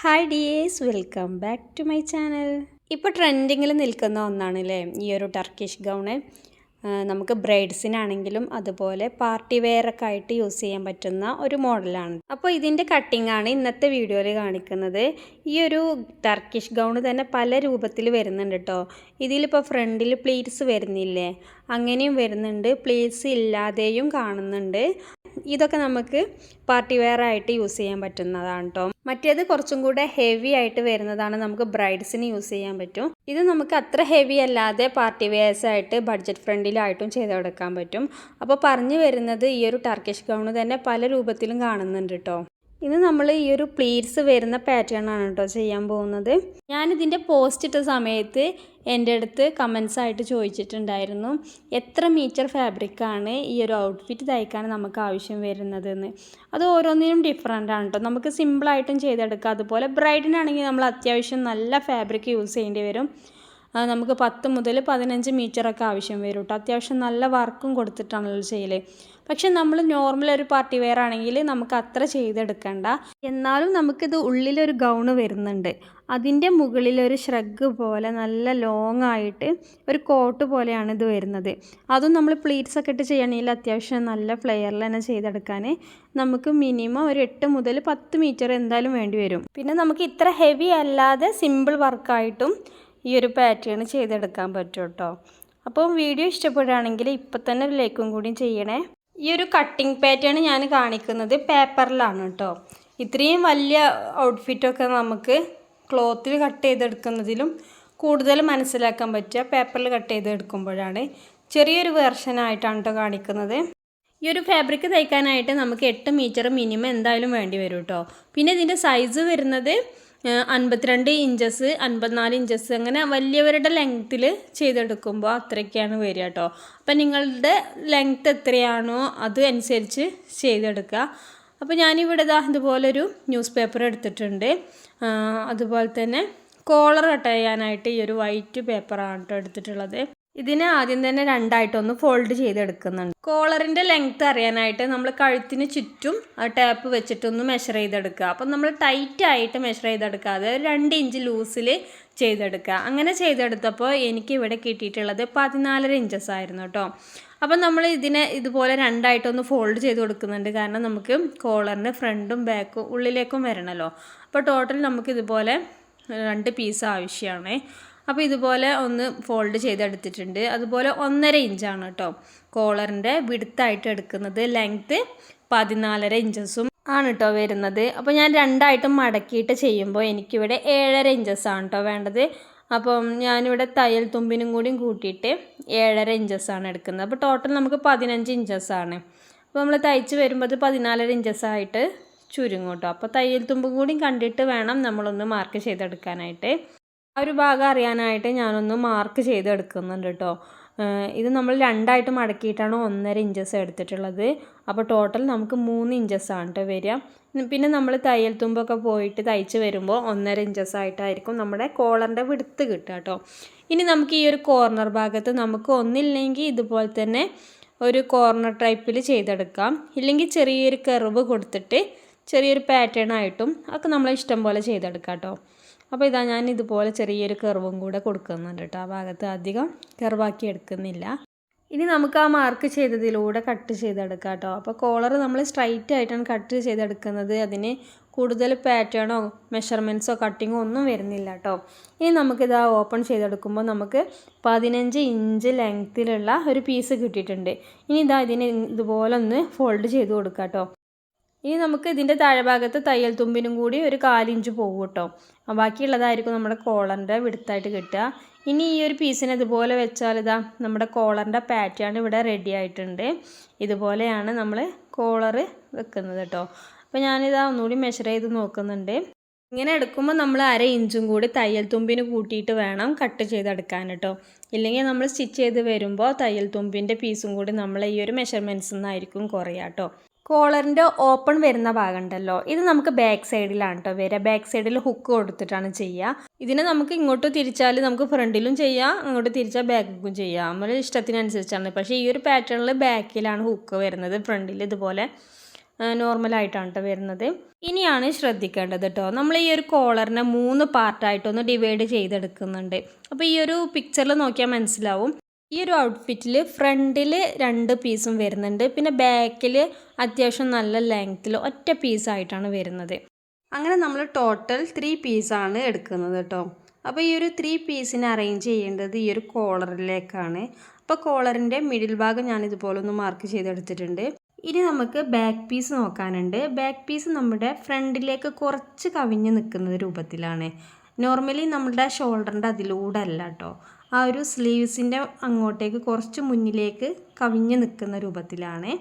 Hi dears, welcome back to my channel. ഇപ്പോൾ ട്രെൻഡിങ്ങിൽ നിൽക്കുന്ന ഒന്നാണല്ലേ ഈ ഒരു ടർക്കിഷ് ഗൗണ്. നമുക്ക് ബ്രൈഡ്സിനാണെങ്കിലും അതുപോലെ പാർട്ടി വെയറൊക്കെ ആയിട്ട് യൂസ് ചെയ്യാൻ പറ്റുന്ന ഒരു മോഡലാണ്. അപ്പോൾ ഇതിൻ്റെ കട്ടിങ്ങാണ് ഇന്നത്തെ വീഡിയോയിൽ കാണിക്കുന്നത്. ഈ ഒരു ടർക്കിഷ് ഗൗണ് തന്നെ പല രൂപത്തിൽ വരുന്നുണ്ട് കേട്ടോ. ഇതിലിപ്പോൾ ഫ്രണ്ടിൽ പ്ലീറ്റ്സ് വരുന്നില്ലേ, അങ്ങനെയും വരുന്നുണ്ട്, പ്ലീറ്റ്സ് ഇല്ലാതെയും കാണുന്നുണ്ട്. ഇതൊക്കെ നമുക്ക് പാർട്ടി വെയർ ആയിട്ട് യൂസ് ചെയ്യാൻ പറ്റുന്നതാണ് കേട്ടോ. മറ്റേത് കുറച്ചും കൂടെ ഹെവി ആയിട്ട് വരുന്നതാണ്, നമുക്ക് ബ്രൈഡ്സിന് യൂസ് ചെയ്യാൻ പറ്റും. ഇത് നമുക്ക് അത്ര ഹെവി അല്ലാതെ പാർട്ടി വെയർസ് ആയിട്ട് ബഡ്ജറ്റ് ഫ്രണ്ടിലായിട്ടും ചെയ്തെടുക്കാൻ പറ്റും. അപ്പോൾ പറഞ്ഞു വരുന്നത് ഈ ഒരു ടർക്കിഷ് ഗൗണ് തന്നെ പല രൂപത്തിലും കാണുന്നുണ്ട് കേട്ടോ. ഇത് നമ്മൾ ഈ ഒരു പ്ലീറ്റ്സ് വരുന്ന പാറ്റേൺ ആണ് കേട്ടോ ചെയ്യാൻ പോകുന്നത്. ഞാനിതിൻ്റെ പോസ്റ്റ് ഇട്ട സമയത്ത് എൻ്റെ അടുത്ത് കമൻസ് ആയിട്ട് ചോദിച്ചിട്ടുണ്ടായിരുന്നു എത്ര മീറ്റർ ഫാബ്രിക്കാണ് ഈ ഒരു ഔട്ട്ഫിറ്റ് തയ്ക്കാൻ നമുക്ക് ആവശ്യം വരുന്നതെന്ന്. അത് ഓരോന്നിനും ഡിഫറെൻ്റ് ആണ് കേട്ടോ. നമുക്ക് സിമ്പിളായിട്ടും ചെയ്തെടുക്കാം. അതുപോലെ ബ്രൈഡിനാണെങ്കിൽ നമ്മൾ അത്യാവശ്യം നല്ല ഫാബ്രിക് യൂസ് ചെയ്യേണ്ടി വരും. നമുക്ക് 10 മുതൽ 15 മീറ്ററൊക്കെ ആവശ്യം വരും കേട്ടോ. അത്യാവശ്യം നല്ല വർക്കും കൊടുത്തിട്ടാണല്ലോ ചെയ്യൽ. പക്ഷെ നമ്മൾ നോർമൽ ഒരു പാർട്ടി വെയർ ആണെങ്കിൽ നമുക്ക് അത്ര ചെയ്തെടുക്കണ്ട. എന്നാലും നമുക്കിത് ഉള്ളിലൊരു ഗൗണ് വരുന്നുണ്ട്, അതിൻ്റെ മുകളിലൊരു ഷ്രഗ് പോലെ നല്ല ലോങ് ആയിട്ട് ഒരു കോട്ട് പോലെയാണ് ഇത് വരുന്നത്. അതും നമ്മൾ പ്ലീറ്റ്സ് ഒക്കെ ഇട്ട് ചെയ്യണമെങ്കിൽ അത്യാവശ്യം നല്ല ഫ്ലെയറിൽ തന്നെ ചെയ്തെടുക്കാൻ നമുക്ക് മിനിമം ഒരു 8 മുതൽ 10 മീറ്റർ എന്തായാലും വേണ്ടി വരും. പിന്നെ നമുക്ക് ഇത്ര ഹെവി അല്ലാതെ സിമ്പിൾ വർക്കായിട്ടും ഈ ഒരു പാറ്റേൺ ചെയ്തെടുക്കാൻ പറ്റും കേട്ടോ. അപ്പോൾ വീഡിയോ ഇഷ്ടപ്പെടുകയാണെങ്കിൽ ഇപ്പം തന്നെ ഒരു ലൈക്കും കൂടി ചെയ്യണേ. ഈ ഒരു കട്ടിങ് പാറ്റേൺ ഞാൻ കാണിക്കുന്നത് പേപ്പറിലാണ് കേട്ടോ. ഇത്രയും വലിയ ഔട്ട്ഫിറ്റൊക്കെ നമുക്ക് ക്ലോത്തിൽ കട്ട് ചെയ്തെടുക്കുന്നതിലും കൂടുതൽ മനസ്സിലാക്കാൻ പറ്റുക പേപ്പറിൽ കട്ട് ചെയ്തെടുക്കുമ്പോഴാണ്. ചെറിയൊരു വെർഷനായിട്ടാണ് കേട്ടോ കാണിക്കുന്നത്. ഈ ഒരു ഫാബ്രിക് തയ്ക്കാനായിട്ട് നമുക്ക് 8 മീറ്റർ മിനിമം എന്തായാലും വേണ്ടി വരും കേട്ടോ. പിന്നെ ഇതിൻ്റെ സൈസ് വരുന്നത് 52 ഇഞ്ചസ് 54 ഇഞ്ചസ് അങ്ങനെ വലിയവരുടെ ലെങ്ത്തിൽ ചെയ്തെടുക്കുമ്പോൾ അത്രയ്ക്കാണ് വരിക കേട്ടോ. അപ്പം നിങ്ങളുടെ ലെങ്ത്ത് എത്രയാണോ അത് അനുസരിച്ച് ചെയ്തെടുക്കുക. അപ്പോൾ ഞാനിവിടെ ഇതുപോലൊരു ന്യൂസ് പേപ്പർ എടുത്തിട്ടുണ്ട്. അതുപോലെ തന്നെ കോളർ കട്ട് ചെയ്യാനായിട്ട് ഈ ഒരു വൈറ്റ് പേപ്പറാണ് കേട്ടോ എടുത്തിട്ടുള്ളത്. ഇതിനെ ആദ്യം തന്നെ രണ്ടായിട്ടൊന്ന് ഫോൾഡ് ചെയ്തെടുക്കുന്നുണ്ട്. കോളറിൻ്റെ ലെങ്ത്ത് അറിയാനായിട്ട് നമ്മൾ കഴുത്തിന് ചുറ്റും ആ ടാപ്പ് വെച്ചിട്ടൊന്ന് മെഷർ ചെയ്തെടുക്കുക. അപ്പം നമ്മൾ ടൈറ്റായിട്ട് മെഷർ ചെയ്തെടുക്കാതെ 2 ഇഞ്ച് ലൂസിൽ ചെയ്തെടുക്കുക. അങ്ങനെ ചെയ്തെടുത്തപ്പോൾ എനിക്ക് ഇവിടെ കിട്ടിയിട്ടുള്ളത് 14.5 ഇഞ്ചസ് ആയിരുന്നു കേട്ടോ. അപ്പം നമ്മൾ ഇതിനെ ഇതുപോലെ രണ്ടായിട്ടൊന്ന് ഫോൾഡ് ചെയ്ത് കൊടുക്കുന്നുണ്ട്. കാരണം നമുക്ക് കോളറിൻ്റെ ഫ്രണ്ടും ബാക്കും ഉള്ളിലേക്കും വരണമല്ലോ. അപ്പോൾ ടോട്ടൽ നമുക്ക് ഇതുപോലെ 2 പീസ് ആവശ്യമാണ്. അപ്പോൾ ഇതുപോലെ ഒന്ന് ഫോൾഡ് ചെയ്തെടുത്തിട്ടുണ്ട്. അതുപോലെ 1.5 ഇഞ്ചാണ് കേട്ടോ കോളറിൻ്റെ വിഡ്ത്തായിട്ട് എടുക്കുന്നത്. ലെങ്ത്ത് 14.5 ഇഞ്ചസും ആണ് കേട്ടോ വരുന്നത്. അപ്പോൾ ഞാൻ രണ്ടായിട്ടും മടക്കിയിട്ട് ചെയ്യുമ്പോൾ എനിക്കിവിടെ 7.5 ഇഞ്ചസാണ് കേട്ടോ വേണ്ടത്. അപ്പം ഞാനിവിടെ തയ്യൽ തുമ്പിനും കൂടിയും കൂട്ടിയിട്ട് 7.5 ഇഞ്ചസാണ് എടുക്കുന്നത്. അപ്പോൾ ടോട്ടൽ നമുക്ക് 15 ഇഞ്ചസാണ്. അപ്പോൾ നമ്മൾ തയ്ച്ച് വരുമ്പോൾ 14.5 ഇഞ്ചസായിട്ട് ചുരുങ്ങും കേട്ടോ. അപ്പോൾ തയ്യൽ തുമ്പും കൂടിയും കണ്ടിട്ട് വേണം നമ്മളൊന്ന് മാർക്ക് ചെയ്തെടുക്കാനായിട്ട്. ആ ഒരു ഭാഗം അറിയാനായിട്ട് ഞാനൊന്ന് മാർക്ക് ചെയ്തെടുക്കുന്നുണ്ട് കേട്ടോ. ഇത് നമ്മൾ രണ്ടായിട്ട് മടക്കിയിട്ടാണ് 1.5 ഇഞ്ചസ് എടുത്തിട്ടുള്ളത്. അപ്പോൾ ടോട്ടൽ നമുക്ക് 3 ഇഞ്ചസാണ് കേട്ടോ വരിക. പിന്നെ നമ്മൾ തയ്യൽ തുമ്പൊക്കെ പോയിട്ട് തയ്ച്ച് വരുമ്പോൾ 1.5 ഇഞ്ചസായിട്ടായിരിക്കും നമ്മുടെ കോളറിൻ്റെ വിടുത്ത് കിട്ടുക കേട്ടോ. ഇനി നമുക്ക് ഈ ഒരു കോർണർ ഭാഗത്ത് നമുക്ക് ഒന്നില്ലെങ്കിൽ ഇതുപോലെ തന്നെ ഒരു കോർണർ ടൈപ്പിൽ ചെയ്തെടുക്കാം. ഇല്ലെങ്കിൽ ചെറിയൊരു കർവ് കൊടുത്തിട്ട് ചെറിയൊരു പാറ്റേൺ ആയിട്ടും ഒക്കെ നമ്മളെ ഇഷ്ടം പോലെ ചെയ്തെടുക്കാം കേട്ടോ. അപ്പോൾ ഇതാ ഞാൻ ഇതുപോലെ ചെറിയൊരു കർവും കൂടെ കൊടുക്കുന്നുണ്ട് കേട്ടോ. ആ ഭാഗത്ത് അധികം കർവാക്കി എടുക്കുന്നില്ല. ഇനി നമുക്ക് ആ മാർക്ക് ചെയ്തതിലൂടെ കട്ട് ചെയ്തെടുക്കാം കേട്ടോ. അപ്പോൾ കോളർ നമ്മൾ സ്ട്രൈറ്റ് ആയിട്ടാണ് കട്ട് ചെയ്തെടുക്കുന്നത്. അതിന് കൂടുതൽ പാറ്റേണോ മെഷർമെൻറ്റ്സോ കട്ടിങ്ങോ ഒന്നും വരുന്നില്ല കേട്ടോ. ഇനി നമുക്കിത് ഓപ്പൺ ചെയ്തെടുക്കുമ്പോൾ നമുക്ക് 15 ഇഞ്ച് ലെങ്ത്തിലുള്ള ഒരു പീസ് കിട്ടിയിട്ടുണ്ട്. ഇനി ഇതിനെ ഇതുപോലെ ഒന്ന് ഫോൾഡ് ചെയ്ത് കൊടുക്കാം കേട്ടോ. ഇനി നമുക്ക് ഇതിൻ്റെ താഴെഭാഗത്ത് തയ്യൽ തുമ്പിനും കൂടി ഒരു 4 ഇഞ്ച് പോകും കേട്ടോ. ബാക്കിയുള്ളതായിരിക്കും നമ്മുടെ കോളറിൻ്റെ വിടുത്തായിട്ട് കിട്ടുക. ഇനി ഈ ഒരു പീസിനെ ഇതുപോലെ വെച്ചാൽ നമ്മുടെ കോളറിൻ്റെ പാറ്റേൺ ഇവിടെ റെഡി ആയിട്ടുണ്ട്. ഇതുപോലെയാണ് നമ്മൾ കോളർ വെക്കുന്നത് കേട്ടോ. അപ്പോൾ ഒന്നുകൂടി മെഷർ ചെയ്ത് നോക്കുന്നുണ്ട്. ഇങ്ങനെ എടുക്കുമ്പോൾ നമ്മൾ 1/2 ഇഞ്ചും കൂടി തയ്യൽ തുമ്പിന് കൂട്ടിയിട്ട് വേണം കട്ട് ചെയ്തെടുക്കാൻ കേട്ടോ. ഇല്ലെങ്കിൽ നമ്മൾ സ്റ്റിച്ച് ചെയ്ത് വരുമ്പോൾ തയ്യൽ തുമ്പിൻ്റെ പീസും കൂടി നമ്മൾ ഈ ഒരു മെഷർമെൻറ്റ്സിൽ നിന്നായിരിക്കും കുറയുക കേട്ടോ. കോളറിൻ്റെ ഓപ്പൺ വരുന്ന ഭാഗം ഉണ്ടല്ലോ, ഇത് നമുക്ക് ബാക്ക് സൈഡിലാണ് കേട്ടോ വരിക. ബാക്ക് സൈഡിൽ ഹുക്ക് കൊടുത്തിട്ടാണ് ചെയ്യുക. ഇതിനെ നമുക്ക് ഇങ്ങോട്ട് തിരിച്ചാൽ നമുക്ക് ഫ്രണ്ടിലും ചെയ്യാം, അങ്ങോട്ട് തിരിച്ചാൽ ബാക്കിലും ചെയ്യാം. നമ്മുടെ ഇഷ്ടത്തിനനുസരിച്ചാണ്. പക്ഷേ ഈ ഒരു പാറ്റേണിൽ ബാക്കിലാണ് ഹുക്ക് വരുന്നത്, ഫ്രണ്ടിൽ ഇതുപോലെ നോർമലായിട്ടാണ് കേട്ടോ വരുന്നത്. ഇനിയാണ് ശ്രദ്ധിക്കേണ്ടത് കേട്ടോ, നമ്മൾ ഈ ഒരു കോളറിനെ 3 പാർട്ടായിട്ടൊന്ന് ഡിവൈഡ് ചെയ്തെടുക്കുന്നുണ്ട്. അപ്പോൾ ഈ ഒരു പിക്ചറിൽ നോക്കിയാൽ മനസ്സിലാവും. ഈ ഒരു ഔട്ട്ഫിറ്റിൽ ഫ്രണ്ടിൽ 2 പീസും വരുന്നുണ്ട്, പിന്നെ ബാക്കിൽ അത്യാവശ്യം നല്ല ലെങ്ത്തിൽ ഒറ്റ പീസായിട്ടാണ് വരുന്നത്. അങ്ങനെ നമ്മൾ ടോട്ടൽ 3 പീസാണ് എടുക്കുന്നത് കേട്ടോ. അപ്പോൾ ഈ ഒരു 3 പീസിനെ അറേഞ്ച് ചെയ്യേണ്ടത് ഈ ഒരു കോളറിലേക്കാണ്. അപ്പോൾ കോളറിൻ്റെ മിഡിൽ ഭാഗം ഞാനിതുപോലെ ഒന്ന് മാർക്ക് ചെയ്തെടുത്തിട്ടുണ്ട്. ഇനി നമുക്ക് ബാക്ക് പീസ് നോക്കാനുണ്ട്. ബാക്ക് പീസ് നമ്മുടെ ഫ്രണ്ടിലേക്ക് കുറച്ച് കവിഞ്ഞ് നിൽക്കുന്ന രൂപത്തിലാണ്. നോർമലി നമ്മുടെ ഷോൾഡറിൻ്റെ അതിലൂടെ അല്ല കേട്ടോ, ആ ഒരു സ്ലീവ്സിൻ്റെ അങ്ങോട്ടേക്ക് കുറച്ച് മുന്നിലേക്ക് കവിഞ്ഞ് നിൽക്കുന്ന രൂപത്തിലാണ്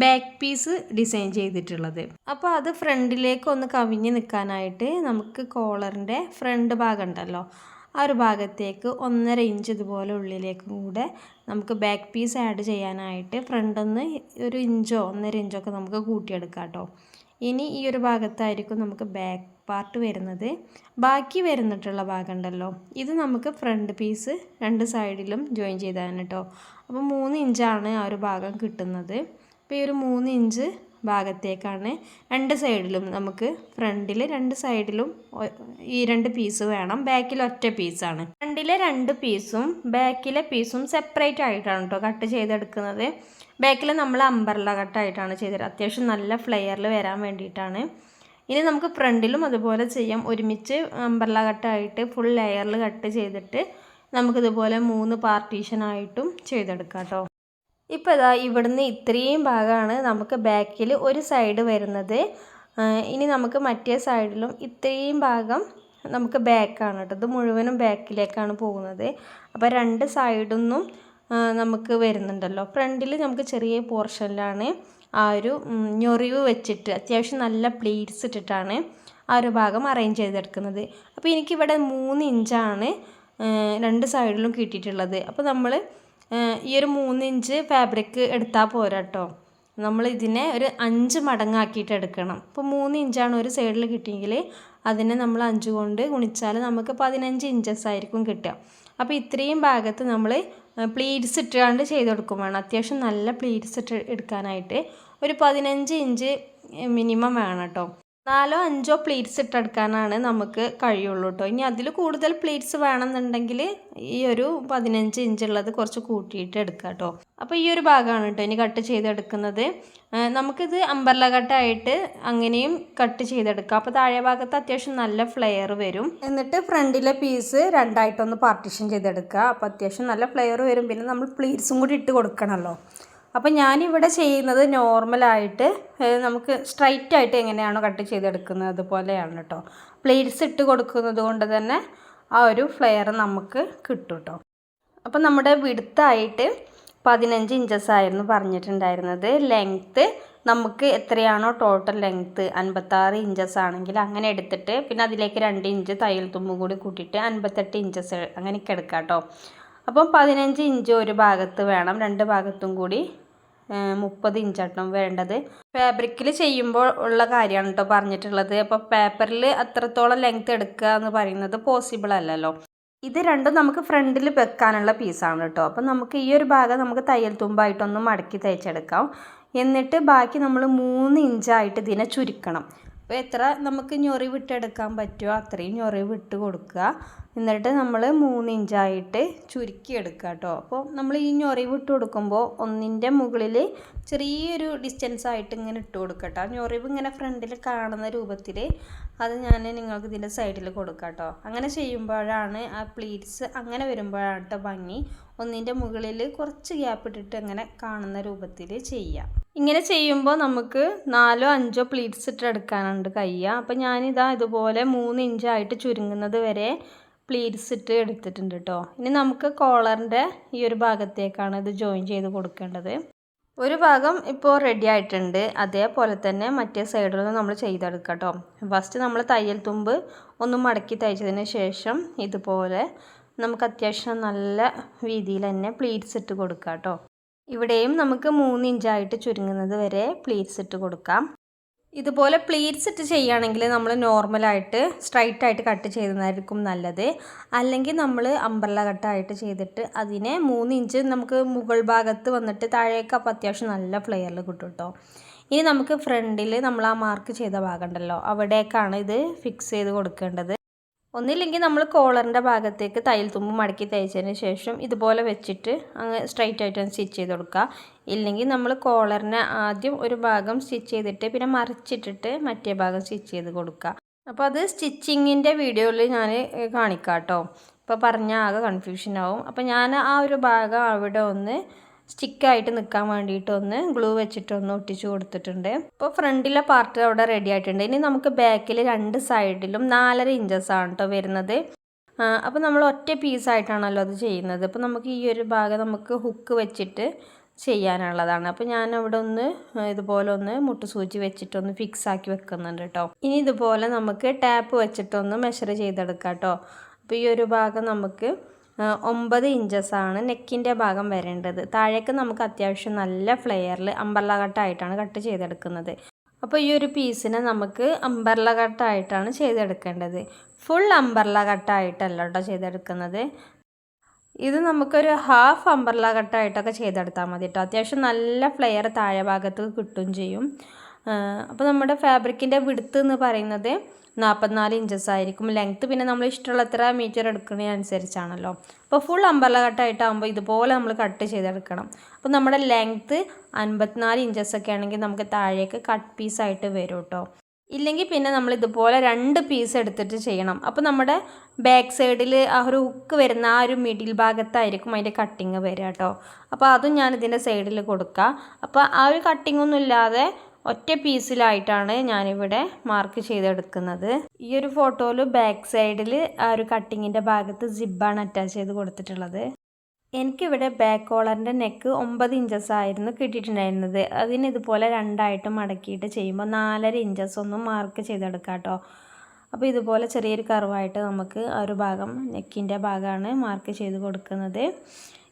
ബാക്ക് പീസ് ഡിസൈൻ ചെയ്തിട്ടുള്ളത്. അപ്പോൾ അത് ഫ്രണ്ടിലേക്ക് ഒന്ന് കവിഞ്ഞ് നിൽക്കാനായിട്ട് നമുക്ക് കോളറിൻ്റെ ഫ്രണ്ട് ഭാഗം ഉണ്ടല്ലോ, ആ ഒരു ഭാഗത്തേക്ക് 1.5 ഇഞ്ച് ഇതുപോലെ ഉള്ളിലേക്കും കൂടെ നമുക്ക് ബാക്ക് പീസ് ആഡ് ചെയ്യാനായിട്ട് ഫ്രണ്ടൊന്ന് 1 ഇഞ്ചോ 1.5 ഇഞ്ചോ ഒക്കെ നമുക്ക് കൂട്ടിയെടുക്കാം കേട്ടോ. ഇനി ഈ ഒരു ഭാഗത്തായിരിക്കും നമുക്ക് ബാക്ക് പാർട്ട് വരുന്നത്. ബാക്കി വരുന്നിട്ടുള്ള ഭാഗം ഉണ്ടല്ലോ, ഇത് നമുക്ക് ഫ്രണ്ട് പീസ് 2 സൈഡിലും ജോയിൻ ചെയ്താണ് കേട്ടോ. അപ്പോൾ 3 ഇഞ്ചാണ് ആ ഒരു ഭാഗം കിട്ടുന്നത്. അപ്പോൾ ഈ ഒരു 3 ഇഞ്ച് ഭാഗത്തേക്കാണ് 2 സൈഡിലും നമുക്ക് ഫ്രണ്ടിൽ 2 സൈഡിലും ഈ 2 പീസ് വേണം. ബാക്കിൽ ഒറ്റ പീസാണ്. ഫ്രണ്ടിലെ 2 പീസും ബാക്കിലെ പീസും സെപ്പറേറ്റ് ആയിട്ടാണ് കേട്ടോ കട്ട് ചെയ്തെടുക്കുന്നത്. ബാക്കിൽ നമ്മൾ അമ്പർല കട്ടായിട്ടാണ് ചെയ്തത്, അത്യാവശ്യം നല്ല ഫ്ലെയറിൽ വരാൻ വേണ്ടിയിട്ടാണ്. ഇനി നമുക്ക് ഫ്രണ്ടിലും അതുപോലെ ചെയ്യാം. ഒരുമിച്ച് അമ്പർല കട്ടായിട്ട് ഫുൾ ലെയറിൽ കട്ട് ചെയ്തിട്ട് നമുക്കിതുപോലെ 3 പാർട്ടീഷനായിട്ടും ചെയ്തെടുക്കാം കേട്ടോ. ഇപ്പോൾ ഇതാ ഇവിടുന്ന് ഇത്രയും ഭാഗമാണ് നമുക്ക് ബാക്കിൽ ഒരു സൈഡ് വരുന്നത്. ഇനി നമുക്ക് മറ്റേ സൈഡിലും ഇത്രയും ഭാഗം നമുക്ക് ബാക്കാണ് കേട്ടോ. ഇത് മുഴുവനും ബാക്കിലേക്കാണ് പോകുന്നത്. അപ്പോൾ 2 സൈഡിൽ നിന്നും നമുക്ക് വരുന്നുണ്ടല്ലോ. ഫ്രണ്ടിൽ നമുക്ക് ചെറിയ പോർഷനിലാണ് ആ ഒരു ഞൊറിവ് വെച്ചിട്ട് അത്യാവശ്യം നല്ല പ്ലീറ്റ്സ് ഇട്ടിട്ടാണ് ആ ഒരു ഭാഗം അറേഞ്ച് ചെയ്തെടുക്കുന്നത്. അപ്പോൾ എനിക്കിവിടെ 3 ഇഞ്ചാണ് 2 സൈഡിലും കിട്ടിയിട്ടുള്ളത്. അപ്പോൾ നമ്മൾ ഈ ഒരു 3 ഇഞ്ച് ഫാബ്രിക് എടുത്താൽ പോരാ കേട്ടോ, നമ്മൾ ഇതിനെ ഒരു 5 മടങ്ങാക്കിയിട്ട് എടുക്കണം. അപ്പോൾ 3 ഇഞ്ചാണ് ഒരു സൈഡിൽ കിട്ടിയെങ്കിൽ അതിനെ നമ്മൾ 5 കൊണ്ട് ഗുണിച്ചാൽ നമുക്ക് 15 ഇഞ്ചസ് ആയിരിക്കും കിട്ടുക. അപ്പോൾ ഇത്രയും ഭാഗത്ത് നമ്മൾ പ്ലീറ്റ്സ് ഇട്ടാണ്ട് ചെയ്ത് കൊടുക്കും വേണം. അത്യാവശ്യം നല്ല പ്ലീറ്റ്സ് ഇട്ട് എടുക്കാനായിട്ട് ഒരു 15 ഇഞ്ച് മിനിമം വേണം കേട്ടോ. 4-5 പ്ലീറ്റ്സ് ഇട്ടെടുക്കാനാണ് നമുക്ക് കഴിയുള്ളൂ കേട്ടോ. ഇനി അതിൽ കൂടുതൽ പ്ലീറ്റ്സ് വേണമെന്നുണ്ടെങ്കിൽ ഈ ഒരു 15 ഇഞ്ചുള്ളത് കുറച്ച് കൂട്ടിയിട്ട് എടുക്കുക കേട്ടോ. അപ്പോൾ ഈ ഒരു ഭാഗമാണ് കേട്ടോ ഇനി കട്ട് ചെയ്തെടുക്കുന്നത്. നമുക്കിത് അമ്പർല കട്ടായിട്ട് അങ്ങനെയും കട്ട് ചെയ്തെടുക്കാം. അപ്പോൾ താഴെ ഭാഗത്ത് അത്യാവശ്യം നല്ല ഫ്ലെയർ വരും. എന്നിട്ട് ഫ്രണ്ടിലെ പീസ് 2ആയിട്ടൊന്ന് പാർട്ടീഷൻ ചെയ്തെടുക്കുക. അപ്പോൾ അത്യാവശ്യം നല്ല ഫ്ലെയർ വരും. പിന്നെ നമ്മൾ പ്ലീറ്റ്സും കൂടി ഇട്ട് കൊടുക്കണമല്ലോ. അപ്പോൾ ഞാനിവിടെ ചെയ്യുന്നത് നോർമലായിട്ട് നമുക്ക് സ്ട്രൈറ്റ് ആയിട്ട് എങ്ങനെയാണോ കട്ട് ചെയ്തെടുക്കുന്നത് അതുപോലെയാണ് കേട്ടോ. പ്ലീറ്റ്സ് ഇട്ട് കൊടുക്കുന്നത് കൊണ്ട് തന്നെ ആ ഒരു ഫ്ലെയർ നമുക്ക് കിട്ടും കേട്ടോ. അപ്പോൾ നമ്മുടെ വിഡ്ത്തായിട്ട് 15 ഇഞ്ചസ് ആയിരുന്നു പറഞ്ഞിട്ടുണ്ടായിരുന്നത്. ലെങ്ത്ത് നമുക്ക് എത്രയാണോ ടോട്ടൽ ലെങ്ത്ത് 56 ഇഞ്ചസ് ആണെങ്കിൽ അങ്ങനെ എടുത്തിട്ട് പിന്നെ അതിലേക്ക് 2 ഇഞ്ച് തയ്യൽ തുമ്പും കൂടി കൂട്ടിയിട്ട് 58 ഇഞ്ചസ് അങ്ങനെയൊക്കെ എടുക്കാം കേട്ടോ. അപ്പം 15 ഇഞ്ച് ഒരു ഭാഗത്ത് വേണം, 2 ഭാഗത്തും കൂടി 30 ഇഞ്ചാട്ടോ വേണ്ടത്. ഫാബ്രിക്കിൽ ചെയ്യുമ്പോൾ ഉള്ള കാര്യമാണ് കേട്ടോ പറഞ്ഞിട്ടുള്ളത്. അപ്പോൾ പേപ്പറിൽ അത്രത്തോളം ലെങ്ത്ത് എടുക്കുക എന്ന് പറയുന്നത് പോസിബിൾ അല്ലല്ലോ. ഇത് രണ്ടും നമുക്ക് ഫ്രണ്ടിൽ വെക്കാനുള്ള പീസാണ് കേട്ടോ. അപ്പം നമുക്ക് ഈ ഒരു ഭാഗം നമുക്ക് തയ്യൽ തുമ്പായിട്ടൊന്ന് മടക്കി തയ്ച്ചെടുക്കാം. എന്നിട്ട് ബാക്കി നമ്മൾ 3 ഇഞ്ചായിട്ട് ഇതിനെ ചുരുക്കണം. അപ്പോൾ എത്ര നമുക്ക് ഞൊറിവ് ഇട്ടെടുക്കാൻ പറ്റുമോ അത്രയും ഞൊറിവ് ഇട്ട് കൊടുക്കുക. എന്നിട്ട് നമ്മൾ 3 ഇഞ്ചായിട്ട് ചുരുക്കിയെടുക്കുക കേട്ടോ. അപ്പോൾ നമ്മൾ ഈ ഞൊറിവ് ഇട്ട് കൊടുക്കുമ്പോൾ ഒന്നിൻ്റെ മുകളിൽ ചെറിയൊരു ഡിസ്റ്റൻസ് ആയിട്ട് ഇങ്ങനെ ഇട്ട് കൊടുക്കട്ടോ. ഞൊറിവ് ഇങ്ങനെ ഫ്രണ്ടിൽ കാണുന്ന രൂപത്തിൽ അത് ഞാൻ നിങ്ങൾക്ക് ഇതിൻ്റെ സൈഡിൽ കൊടുക്കാം കേട്ടോ. അങ്ങനെ ചെയ്യുമ്പോഴാണ് ആ പ്ലീറ്റ്സ് അങ്ങനെ വരുമ്പോഴാണ് കേട്ടോ ഭംഗി. ഒന്നിൻ്റെ മുകളിൽ കുറച്ച് ഗ്യാപ്പ് ഇട്ടിട്ട് അങ്ങനെ കാണുന്ന രൂപത്തിൽ ചെയ്യാം. ഇങ്ങനെ ചെയ്യുമ്പോൾ നമുക്ക് 4-5 പ്ലീറ്റ്സ് ഇട്ടെടുക്കാനുണ്ട് കഴിയുക. അപ്പം ഞാനിതാ ഇതുപോലെ 3 ഇഞ്ചായിട്ട് ചുരുങ്ങുന്നത് വരെ പ്ലീറ്റ്സ് ഇട്ട് എടുത്തിട്ടുണ്ട് കേട്ടോ. ഇനി നമുക്ക് കോളറിൻ്റെ ഈ ഒരു ഭാഗത്തേക്കാണ് ഇത് ജോയിൻ ചെയ്ത് കൊടുക്കേണ്ടത്. ഒരു ഭാഗം ഇപ്പോൾ റെഡി ആയിട്ടുണ്ട്. അതേപോലെ തന്നെ മറ്റേ സൈഡിൽ നിന്ന് നമ്മൾ ചെയ്തെടുക്കാം കേട്ടോ. ഫസ്റ്റ് നമ്മൾ തയ്യൽ തുമ്പ് ഒന്ന് മടക്കി തയ്ച്ചതിന് ശേഷം ഇതുപോലെ നമുക്ക് അത്യാവശ്യം നല്ല വീതിയിൽ തന്നെ പ്ലീറ്റ്സ് ഇട്ട് കൊടുക്കാം കേട്ടോ. ഇവിടെയും നമുക്ക് 3 ഇഞ്ചായിട്ട് ചുരുങ്ങുന്നത് വരെ പ്ലീറ്റ്സ് ഇട്ട് കൊടുക്കാം. ഇതുപോലെ പ്ലീറ്റ്സ് ഇട്ട് ചെയ്യുകയാണെങ്കിൽ നമ്മൾ നോർമലായിട്ട് സ്ട്രൈറ്റ് ആയിട്ട് കട്ട് ചെയ്യുന്നതായിരിക്കും നല്ലത്. അല്ലെങ്കിൽ നമ്മൾ അമ്പർല കട്ടായിട്ട് ചെയ്തിട്ട് അതിനെ 3 ഇഞ്ച് നമുക്ക് മുകൾ ഭാഗത്ത് വന്നിട്ട് താഴേക്ക് അപ്പോൾ അത്യാവശ്യം നല്ല ഫ്ലെയറിൽ കിട്ടും കേട്ടോ. ഇനി നമുക്ക് ഫ്രണ്ടിൽ നമ്മൾ ആ മാർക്ക് ചെയ്ത ഭാഗം ഉണ്ടല്ലോ അവിടേക്കാണ് ഇത് ഫിക്സ് ചെയ്ത് കൊടുക്കേണ്ടത്. ഒന്നില്ലെങ്കിൽ നമ്മൾ കോളറിൻ്റെ ഭാഗത്തേക്ക് തയ്യൽ തുമ്പ് മടക്കി തയ്ച്ചതിന് ശേഷം ഇതുപോലെ വെച്ചിട്ട് അങ്ങ് സ്ട്രൈറ്റ് ആയിട്ട് സ്റ്റിച്ച് ചെയ്ത് കൊടുക്കുക. ഇല്ലെങ്കിൽ നമ്മൾ കോളറിനെ ആദ്യം ഒരു ഭാഗം സ്റ്റിച്ച് ചെയ്തിട്ട് പിന്നെ മറിച്ചിട്ടിട്ട് മറ്റേ ഭാഗം സ്റ്റിച്ച് ചെയ്ത് കൊടുക്കുക. അപ്പോൾ അത് സ്റ്റിച്ചിങ്ങിൻ്റെ വീഡിയോയിൽ ഞാൻ കാണിക്കാം കേട്ടോ. ഇപ്പോൾ പറഞ്ഞാൽ ആകെ കൺഫ്യൂഷൻ ആവും. അപ്പോൾ ഞാൻ ആ ഒരു ഭാഗം അവിടെ ഒന്ന് സ്റ്റിക്കായിട്ട് നിൽക്കാൻ വേണ്ടിയിട്ട് ഒന്ന് ഗ്ലൂ വെച്ചിട്ടൊന്ന് ഒട്ടിച്ച് കൊടുത്തിട്ടുണ്ട്. ഇപ്പോൾ ഫ്രണ്ടിലെ പാർട്ട് അവിടെ റെഡി ആയിട്ടുണ്ട്. ഇനി നമുക്ക് ബാക്കിൽ 2 സൈഡിലും 4.5 ഇഞ്ചസാണ് കേട്ടോ വരുന്നത്. അപ്പോൾ നമ്മൾ ഒറ്റ പീസായിട്ടാണല്ലോ അത് ചെയ്യുന്നത്. അപ്പോൾ നമുക്ക് ഈ ഒരു ഭാഗം നമുക്ക് ഹുക്ക് വെച്ചിട്ട് ചെയ്യാനുള്ളതാണ്. അപ്പോൾ ഞാൻ അവിടെ ഒന്ന് ഇതുപോലെ ഒന്ന് മുട്ടുസൂചി വെച്ചിട്ടൊന്ന് ഫിക്സ് ആക്കി വെക്കുന്നുണ്ട് കേട്ടോ. ഇനി ഇതുപോലെ നമുക്ക് ടാപ്പ് വെച്ചിട്ടൊന്ന് മെഷർ ചെയ്തെടുക്കാം കേട്ടോ. അപ്പോൾ ഈ ഒരു ഭാഗം നമുക്ക് 9 ഇഞ്ചസാണ് നെക്കിൻ്റെ ഭാഗം വരേണ്ടത്. താഴേക്ക് നമുക്ക് അത്യാവശ്യം നല്ല ഫ്ലെയറിൽ അമ്പർല കട്ടായിട്ടാണ് കട്ട് ചെയ്തെടുക്കുന്നത്. അപ്പോൾ ഈ ഒരു പീസിനെ നമുക്ക് അമ്പർല കട്ടായിട്ടാണ് ചെയ്തെടുക്കേണ്ടത്. ഫുൾ അമ്പർല കട്ടായിട്ടല്ല കേട്ടോ ചെയ്തെടുക്കുന്നത്. ഇത് നമുക്കൊരു ഹാഫ് അമ്പർല കട്ടായിട്ടൊക്കെ ചെയ്തെടുത്താൽ മതി കേട്ടോ. അത്യാവശ്യം നല്ല ഫ്ലെയർ താഴെ ഭാഗത്ത് കിട്ടുകയും ചെയ്യും. അപ്പോൾ നമ്മുടെ ഫാബ്രിക്കിൻ്റെ വിഡ്ത്ത് എന്ന് പറയുന്നത് 44 ഇഞ്ചസ് ആയിരിക്കും. ലെങ്ത്ത് പിന്നെ നമ്മൾ ഇഷ്ടമുള്ള എത്ര മീറ്റർ എടുക്കുന്നതിനനുസരിച്ചാണല്ലോ. അപ്പോൾ ഫുൾ അമ്പർല കട്ടായിട്ടാകുമ്പോൾ ഇതുപോലെ നമ്മൾ കട്ട് ചെയ്തെടുക്കണം. അപ്പോൾ നമ്മുടെ ലെങ്ത്ത് 54 ഇഞ്ചസൊക്കെ ആണെങ്കിൽ നമുക്ക് താഴേക്ക് കട്ട് പീസായിട്ട് വരും കേട്ടോ. ഇല്ലെങ്കിൽ പിന്നെ നമ്മൾ ഇതുപോലെ 2 പീസ് എടുത്തിട്ട് ചെയ്യണം. അപ്പോൾ നമ്മുടെ ബാക്ക് സൈഡിൽ ആ ഒരു ഹുക്ക് വരുന്ന ആ ഒരു മിഡിൽ ഭാഗത്തായിരിക്കും അതിൻ്റെ കട്ടിങ് വരിക കേട്ടോ. അപ്പോൾ അതും ഞാൻ ഇതിൻ്റെ സൈഡിൽ കൊടുക്കുക. അപ്പോൾ ആ ഒരു കട്ടിങ്ങൊന്നും ഇല്ലാതെ ഒറ്റ പീസിലായിട്ടാണ് ഞാനിവിടെ മാർക്ക് ചെയ്തെടുക്കുന്നത്. ഈ ഒരു ഫോട്ടോയിൽ ബാക്ക് സൈഡിൽ ആ ഒരു കട്ടിങ്ങിൻ്റെ ഭാഗത്ത് സിബാണ് അറ്റാച്ച് ചെയ്ത് കൊടുത്തിട്ടുള്ളത്. എനിക്കിവിടെ ബാക്ക് കോളറിൻ്റെ നെക്ക് 9 ഇഞ്ചസ് ആയിരുന്നു കിട്ടിയിട്ടുണ്ടായിരുന്നത്. അതിന് ഇതുപോലെ 2ആയിട്ട് മടക്കിയിട്ട് ചെയ്യുമ്പോൾ 4.5 ഇഞ്ചസ് ഒന്നും മാർക്ക് ചെയ്തെടുക്കാം കേട്ടോ. അപ്പോൾ ഇതുപോലെ ചെറിയൊരു കർവായിട്ട് നമുക്ക് ആ ഒരു ഭാഗം നെക്കിൻ്റെ ഭാഗമാണ് മാർക്ക് ചെയ്ത് കൊടുക്കുന്നത്.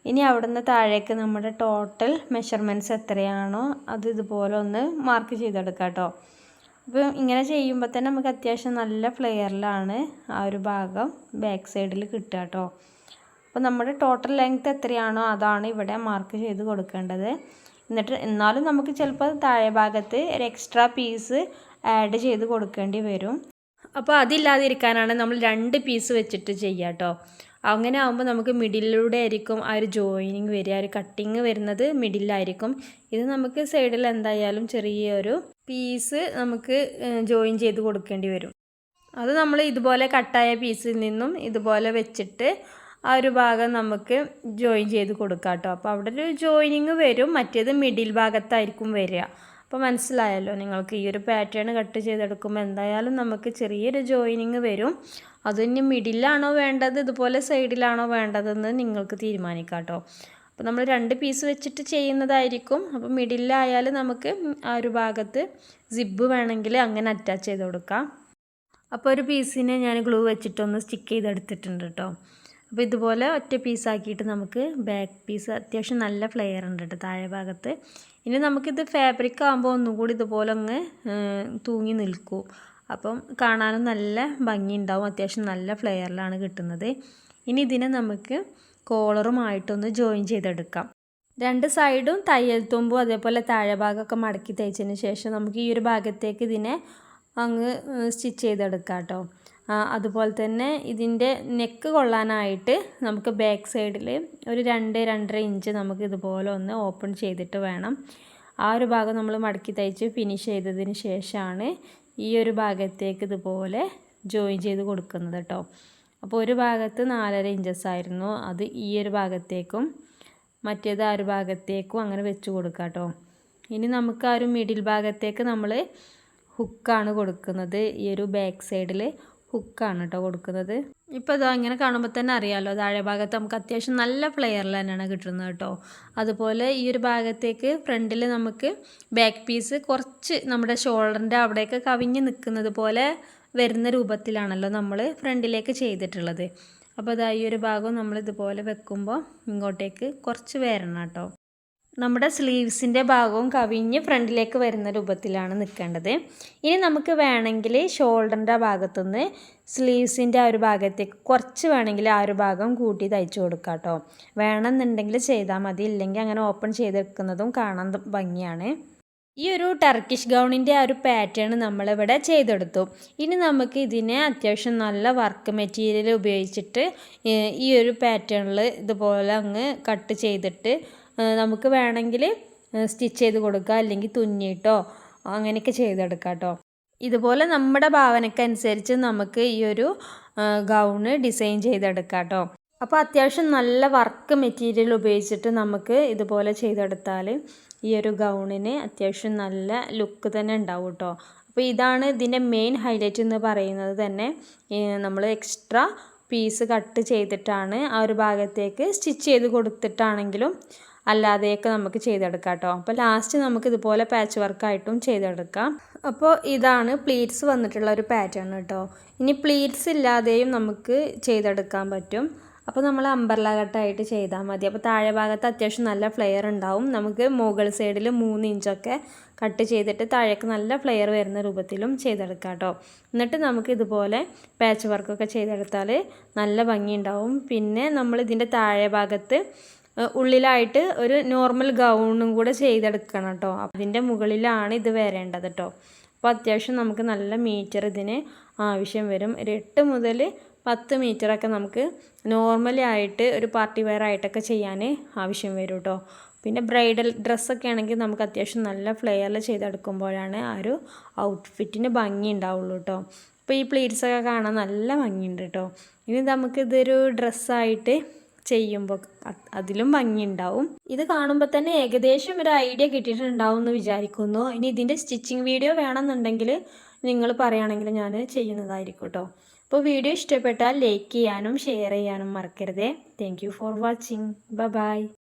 ഇനി അവിടുന്ന് താഴേക്ക് നമ്മുടെ ടോട്ടൽ മെഷർമെൻറ്റ്സ് എത്രയാണോ അത് ഇതുപോലെ ഒന്ന് മാർക്ക് ചെയ്തെടുക്കാം കേട്ടോ. അപ്പോൾ ഇങ്ങനെ ചെയ്യുമ്പോൾ തന്നെ നമുക്ക് അത്യാവശ്യം നല്ല ഫ്ലെയറിലാണ് ആ ഒരു ഭാഗം ബാക്ക് സൈഡിൽ കിട്ടുക കേട്ടോ. അപ്പോൾ നമ്മുടെ ടോട്ടൽ ലെങ്ത്ത് എത്രയാണോ അതാണ് ഇവിടെ മാർക്ക് ചെയ്ത് കൊടുക്കേണ്ടത്. എന്നിട്ട് എന്നാലും നമുക്ക് ചിലപ്പോൾ താഴെ ഭാഗത്ത് ഒരു എക്സ്ട്രാ പീസ് ആഡ് ചെയ്ത് കൊടുക്കേണ്ടി വരും. അപ്പോൾ അതില്ലാതിരിക്കാനാണ് നമ്മൾ 2 പീസ് വെച്ചിട്ട് ചെയ്യുക കേട്ടോ. അങ്ങനെ ആകുമ്പോൾ നമുക്ക് മിഡിലൂടെ ആയിരിക്കും ആ ഒരു ജോയിനിങ് വരിക. ആ ഒരു കട്ടിങ് വരുന്നത് മിഡിലായിരിക്കും. ഇത് നമുക്ക് സൈഡിൽ എന്തായാലും ചെറിയൊരു പീസ് നമുക്ക് ജോയിൻ ചെയ്ത് കൊടുക്കേണ്ടി വരും. അത് നമ്മൾ ഇതുപോലെ കട്ടായ പീസിൽ നിന്നും ഇതുപോലെ വെച്ചിട്ട് ആ ഒരു ഭാഗം നമുക്ക് ജോയിൻ ചെയ്ത് കൊടുക്കാം കേട്ടോ. അപ്പോൾ അവിടെ ഒരു ജോയിനിങ് വരും. മറ്റേത് മിഡിൽ ഭാഗത്തായിരിക്കും വരിക. അപ്പോൾ മനസ്സിലായല്ലോ നിങ്ങൾക്ക്. ഈ ഒരു പാറ്റേൺ കട്ട് ചെയ്തെടുക്കുമ്പോൾ എന്തായാലും നമുക്ക് ചെറിയൊരു ജോയിനിങ് വരും. അതിന് മിഡിലാണോ വേണ്ടത് ഇതുപോലെ സൈഡിലാണോ വേണ്ടതെന്ന് നിങ്ങൾക്ക് തീരുമാനിക്കാം കേട്ടോ. അപ്പോൾ നമ്മൾ 2 പീസ് വെച്ചിട്ട് ചെയ്യുന്നതായിരിക്കും. അപ്പോൾ മിഡിലായാൽ നമുക്ക് ആ ഒരു ഭാഗത്ത് സിബ് വേണമെങ്കിൽ അങ്ങനെ അറ്റാച്ച് ചെയ്ത് കൊടുക്കാം. അപ്പോൾ ഒരു പീസിനെ ഞാൻ ഗ്ലൂ വെച്ചിട്ടൊന്ന് സ്റ്റിക്ക് ചെയ്തെടുത്തിട്ടുണ്ട് കേട്ടോ. അപ്പോൾ ഇതുപോലെ ഒറ്റ പീസാക്കിയിട്ട് നമുക്ക് ബാക്ക് പീസ് അത്യാവശ്യം നല്ല ഫ്ലെയർ ഉണ്ട് കേട്ടോ താഴെ ഭാഗത്ത്. ഇനി നമുക്കിത് ഫാബ്രിക് ആകുമ്പോൾ ഒന്നും കൂടി ഇതുപോലെ അങ്ങ് തൂങ്ങി നിൽക്കും. അപ്പം കാണാനും നല്ല ഭംഗി ഉണ്ടാവും. അത്യാവശ്യം നല്ല ഫ്ലെയറിലാണ് കിട്ടുന്നത്. ഇനി ഇതിനെ നമുക്ക് കോളറുമായിട്ടൊന്ന് ജോയിൻ ചെയ്തെടുക്കാം. 2 സൈഡും തയ്യൽ തുമ്പും അതേപോലെ താഴെ ഭാഗമൊക്കെ മടക്കി തയ്ച്ചതിന് ശേഷം നമുക്ക് ഈ ഒരു ഭാഗത്തേക്ക് ഇതിനെ അങ്ങ് സ്റ്റിച്ച് ചെയ്തെടുക്കാം കേട്ടോ. അതുപോലെ തന്നെ ഇതിൻ്റെ നെക്ക് കൊള്ളാനായിട്ട് നമുക്ക് ബാക്ക് സൈഡിൽ ഒരു 2-2.5 ഇഞ്ച് നമുക്ക് ഇതുപോലെ ഒന്ന് ഓപ്പൺ ചെയ്തിട്ട് വേണം. ആ ഒരു ഭാഗം നമ്മൾ മടക്കി തയ്ച്ച് ഫിനിഷ് ചെയ്തതിന് ശേഷമാണ് ഈ ഒരു ഭാഗത്തേക്ക് ഇതുപോലെ ജോയിൻ ചെയ്ത് കൊടുക്കുന്നത് കേട്ടോ. അപ്പോൾ ഒരു ഭാഗത്ത് 4.5 ഇഞ്ചസ് ആയിരുന്നു. അത് ഈ ഒരു ഭാഗത്തേക്കും മറ്റേത് ആ ഒരു ഭാഗത്തേക്കും അങ്ങനെ വെച്ച് കൊടുക്കാം കേട്ടോ. ഇനി നമുക്ക് ആ ഒരു മിഡിൽ ഭാഗത്തേക്ക് നമ്മൾ ഹുക്കാണ് കൊടുക്കുന്നത്. ഈ ഒരു ബാക്ക് സൈഡിൽ ഹുക്കാണ് കേട്ടോ കൊടുക്കുന്നത്. ഇപ്പോൾ ഇതാ ഇങ്ങനെ കാണുമ്പോൾ തന്നെ അറിയാമല്ലോ താഴെ ഭാഗത്ത് നമുക്ക് അത്യാവശ്യം നല്ല ഫ്ലെയറിൽ തന്നെയാണ് കിട്ടുന്നത് കേട്ടോ. അതുപോലെ ഈ ഒരു ഭാഗത്തേക്ക് ഫ്രണ്ടിൽ നമുക്ക് ബാക്ക് പീസ് കുറച്ച് നമ്മുടെ ഷോൾഡറിൻ്റെ അവിടെയൊക്കെ കവിഞ്ഞ് നിൽക്കുന്നത് പോലെ വരുന്ന രൂപത്തിലാണല്ലോ നമ്മൾ ഫ്രണ്ടിലേക്ക് ചെയ്തിട്ടുള്ളത്. അപ്പോൾ ഇതാ ഈ ഒരു ഭാഗം നമ്മൾ ഇതുപോലെ വെക്കുമ്പോൾ ഇങ്ങോട്ടേക്ക് കുറച്ച് വരണം കേട്ടോ. നമ്മുടെ സ്ലീവ്സിൻ്റെ ഭാഗവും കവിഞ്ഞ് ഫ്രണ്ടിലേക്ക് വരുന്ന രൂപത്തിലാണ് നിൽക്കേണ്ടത്. ഇനി നമുക്ക് വേണമെങ്കിൽ ഷോൾഡറിൻ്റെ ഭാഗത്തുനിന്ന് സ്ലീവ്സിൻ്റെ ആ ഒരു ഭാഗത്തേക്ക് കുറച്ച് വേണമെങ്കിൽ ആ ഒരു ഭാഗം കൂട്ടി തയ്ച്ചു കൊടുക്കാം കേട്ടോ. വേണമെന്നുണ്ടെങ്കിൽ ചെയ്താൽ മതി. ഇല്ലെങ്കിൽ അങ്ങനെ ഓപ്പൺ ചെയ്തെടുക്കുന്നതും കാണാൻ ഭംഗിയാണ്. ഈ ഒരു ടർക്കിഷ് ഗൗണിൻ്റെ ആ ഒരു പാറ്റേൺ നമ്മളിവിടെ ചെയ്തെടുത്തു. ഇനി നമുക്ക് ഇതിനെ അത്യാവശ്യം നല്ല വർക്ക് മെറ്റീരിയൽ ഉപയോഗിച്ചിട്ട് ഈ ഒരു പാറ്റേണിൽ ഇതുപോലെ അങ്ങ് കട്ട് ചെയ്തിട്ട് നമുക്ക് വേണമെങ്കിൽ സ്റ്റിച്ച് ചെയ്ത് കൊടുക്കുക, അല്ലെങ്കിൽ തുന്നിയിട്ടോ അങ്ങനെയൊക്കെ ചെയ്തെടുക്കാം കേട്ടോ. ഇതുപോലെ നമ്മുടെ ഭാവനയ്ക്കനുസരിച്ച് നമുക്ക് ഈ ഒരു ഗൗണ് ഡിസൈൻ ചെയ്തെടുക്കാം കേട്ടോ. അപ്പോൾ അത്യാവശ്യം നല്ല വർക്ക് മെറ്റീരിയൽ ഉപയോഗിച്ചിട്ട് നമുക്ക് ഇതുപോലെ ചെയ്തെടുത്താൽ ഈ ഒരു ഗൗണിന് അത്യാവശ്യം നല്ല ലുക്ക് തന്നെ ഉണ്ടാവും കേട്ടോ. അപ്പോൾ ഇതാണ് ഇതിൻ്റെ മെയിൻ ഹൈലൈറ്റ് എന്ന് പറയുന്നത് തന്നെ. നമ്മൾ എക്സ്ട്രാ പീസ് കട്ട് ചെയ്തിട്ടാണ് ആ ഒരു ഭാഗത്തേക്ക് സ്റ്റിച്ച് ചെയ്ത് കൊടുത്തിട്ടാണെങ്കിലും അല്ലാതെയൊക്കെ നമുക്ക് ചെയ്തെടുക്കാം കേട്ടോ. അപ്പോൾ ലാസ്റ്റ് നമുക്ക് ഇതുപോലെ പാച്ച് വർക്കായിട്ടും ചെയ്തെടുക്കാം. അപ്പോൾ ഇതാണ് പ്ലീറ്റ്സ് വന്നിട്ടുള്ള ഒരു പാറ്റേൺ കേട്ടോ. ഇനി പ്ലീറ്റ്സ് ഇല്ലാതെയും നമുക്ക് ചെയ്തെടുക്കാൻ പറ്റും. അപ്പോൾ നമ്മൾ അംബ്രല കട്ടായിട്ട് ചെയ്താൽ മതി. അപ്പോൾ താഴെ ഭാഗത്ത് അത്യാവശ്യം നല്ല ഫ്ലെയർ ഉണ്ടാവും. നമുക്ക് മുകൾ സൈഡിൽ 3 ഇഞ്ചൊക്കെ കട്ട് ചെയ്തിട്ട് താഴേക്ക് നല്ല ഫ്ലെയർ വരുന്ന രൂപത്തിലും ചെയ്തെടുക്കാം കേട്ടോ. എന്നിട്ട് നമുക്ക് ഇതുപോലെ പാച്ച് വർക്കൊക്കെ ചെയ്തെടുത്താൽ നല്ല ഭംഗി ഉണ്ടാവും. പിന്നെ നമ്മൾ ഇതിൻ്റെ താഴെ ഭാഗത്ത് ഉള്ളിലായിട്ട് ഒരു നോർമൽ ഗൗണും കൂടെ ചെയ്തെടുക്കണം കേട്ടോ. അതിൻ്റെ മുകളിലാണ് ഇത് വരേണ്ടത് കേട്ടോ. അപ്പോൾ അത്യാവശ്യം നമുക്ക് നല്ല മീറ്റർ ഇതിന് ആവശ്യം വരും. ഒരു 8 മുതൽ 10 മീറ്ററൊക്കെ നമുക്ക് നോർമലി ആയിട്ട് ഒരു പാർട്ടി വെയർ ആയിട്ടൊക്കെ ചെയ്യാൻ ആവശ്യം വരും കേട്ടോ. പിന്നെ ബ്രൈഡൽ ഡ്രസ്സൊക്കെ ആണെങ്കിൽ നമുക്ക് അത്യാവശ്യം നല്ല ഫ്ലെയറിൽ ചെയ്തെടുക്കുമ്പോഴാണ് ആ ഒരു ഔട്ട്ഫിറ്റിന് ഭംഗി ഉണ്ടാവുള്ളൂ കേട്ടോ. അപ്പോൾ ഈ പ്ലീറ്റ്സൊക്കെ കാണാൻ നല്ല ഭംഗിയുണ്ട് കേട്ടോ. ഇനി നമുക്കിതൊരു ഡ്രസ്സായിട്ട് ചെയ്യുമ്പോൾ അതിലും ഭംഗി ഉണ്ടാവും. ഇത് കാണുമ്പോൾ തന്നെ ഏകദേശം ഒരു ഐഡിയ കിട്ടിയിട്ടുണ്ടാവും എന്ന് വിചാരിക്കുന്നു. ഇനി ഇതിൻ്റെ സ്റ്റിച്ചിങ് വീഡിയോ വേണമെന്നുണ്ടെങ്കിൽ നിങ്ങൾ പറയുകയാണെങ്കിൽ ഞാൻ ചെയ്യുന്നതായിരിക്കും കേട്ടോ. അപ്പോൾ വീഡിയോ ഇഷ്ടപ്പെട്ടാൽ ലൈക്ക് ചെയ്യാനും ഷെയർ ചെയ്യാനും മറക്കരുതേ. Thank you for watching. By.